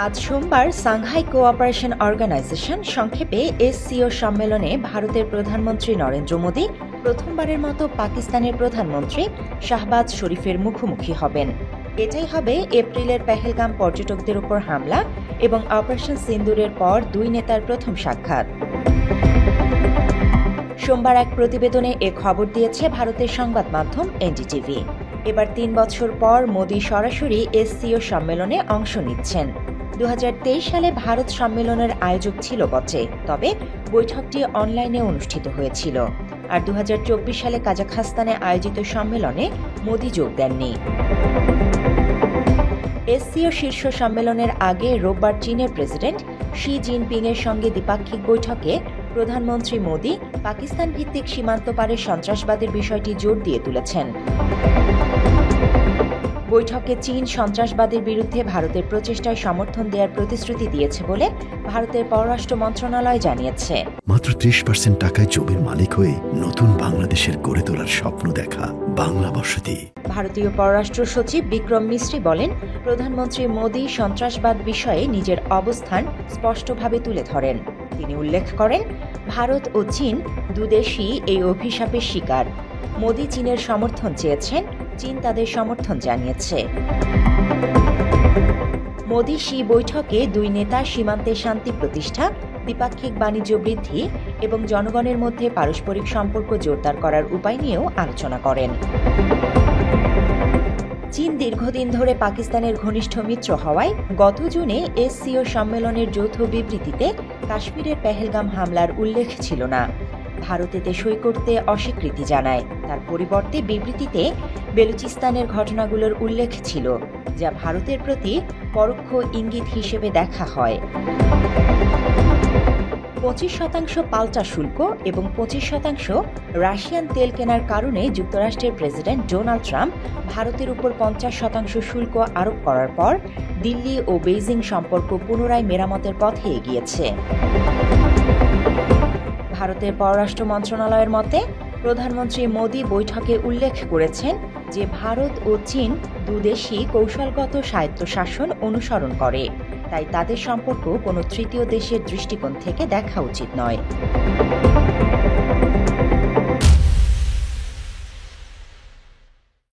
আজ সোমবার Shanghai cooperation organisation সংক্ষেপে এসসিও সম্মেলনে ভারতের প্রধানমন্ত্রী নরেন্দ্র মোদী প্রথমবারের মতো পাকিস্তানের প্রধানমন্ত্রী শাহবাজ শরীফের মুখোমুখি হবেন। এটাই হবে এপ্রিলের পেহেলগাম পর্যটকদের উপর হামলা এবং অপারেশন সিন্দুরের পর দুই নেতার প্রথম সাক্ষাৎ। সোমবার এক প্রতিবেদনে এ খবর দিয়েছে ভারতের সংবাদ মাধ্যম এনডিটিভি। এবার ৩ বছর পর মোদী সরাসরি এসসিও সম্মেলনে অংশ নিচ্ছেন। ২০২৩ সালে ভারত সম্মেলনের আয়োজক ছিল বটে, তবে বৈঠকটি অনলাইনে অনুষ্ঠিত হয়েছিল। আর ২০২৪ সালে কাজাখস্তানে আয়োজিত সম্মেলনে মোদী যোগ দেননি। এসসিও শীর্ষ সম্মেলনের আগে রোববার চীনের প্রেসিডেন্ট শি জিনপিংয়ের সঙ্গে দ্বিপাক্ষিক বৈঠকে প্রধানমন্ত্রী মোদী পাকিস্তান ভিত্তিক সীমান্ত পারের সন্ত্রাসবাদের বিষয়টি জোর দিয়ে তুলেছেন। বৈঠকে চীন সন্ত্রাসবাদের বিরুদ্ধে ভারতের প্রচেষ্টায় সমর্থন দেওয়ার প্রতিশ্রুতি দিয়েছে বলে ভারতের পররাষ্ট্র মন্ত্রণালয় জানিয়েছে। মাত্র ৩০% টাকায় জমির মালিক হয়ে নতুন বাংলাদেশের গড়ে তোলার স্বপ্ন দেখা বাংলা বসতি। ভারতীয় পররাষ্ট্র সচিব বিক্রম মিশ্রি বলেন, প্রধানমন্ত্রী মোদী সন্ত্রাসবাদ বিষয়ে নিজের অবস্থান স্পষ্টভাবে তুলে ধরেন। তিনি উল্লেখ করেন, ভারত ও চীন দুদেশই এই অভিশাপের শিকার। মোদী চীনের সমর্থন চেয়েছেন, চীন তাদের সমর্থন জানিয়েছে। মোদী শি বৈঠকে দুই নেতা সীমান্তে শান্তি প্রতিষ্ঠা, দ্বিপাক্ষিক বাণিজ্য বৃদ্ধি এবং জনগণের মধ্যে পারস্পরিক সম্পর্ক জোরদার করার উপায় নিয়েও আলোচনা করেন। চীন দীর্ঘদিন ধরে পাকিস্তানের ঘনিষ্ঠ মিত্র হওয়ায় গত জুনে এসসিও সম্মেলনের যৌথ বিবৃতিতে কাশ্মীরের পেহেলগাম হামলার উল্লেখ ছিল না। ভারত এতে সই করতে অস্বীকৃতি জানায়। তার পরিবর্তে বিবৃতিতে বেলুচিস্তানের ঘটনাগুলোর উল্লেখ ছিল, যা ভারতের প্রতি পরোক্ষ ইঙ্গিত হিসেবে দেখা হয়। 25% পাল্টা শুল্ক এবং 25% রাশিয়ান তেল কেনার কারণে যুক্তরাষ্ট্রের প্রেসিডেন্ট ডোনাল্ড ট্রাম্প ভারতের উপর 50% শুল্ক আরোপ করার পর দিল্লি ও বেইজিং সম্পর্ক পুনরায় মেরামতের পথে এগিয়েছে। ভারতের পররাষ্ট্র মন্ত্রণালয়ের মতে, প্রধানমন্ত্রী মোদী বৈঠকে উল্লেখ করেছেন যে ভারত ও চীন দুদেশই কৌশলগত স্বায়ত্তশাসন অনুসরণ করে, তাই তাদের সম্পর্ক কোনো তৃতীয় দেশের দৃষ্টিকোণ থেকে দেখা উচিত নয়।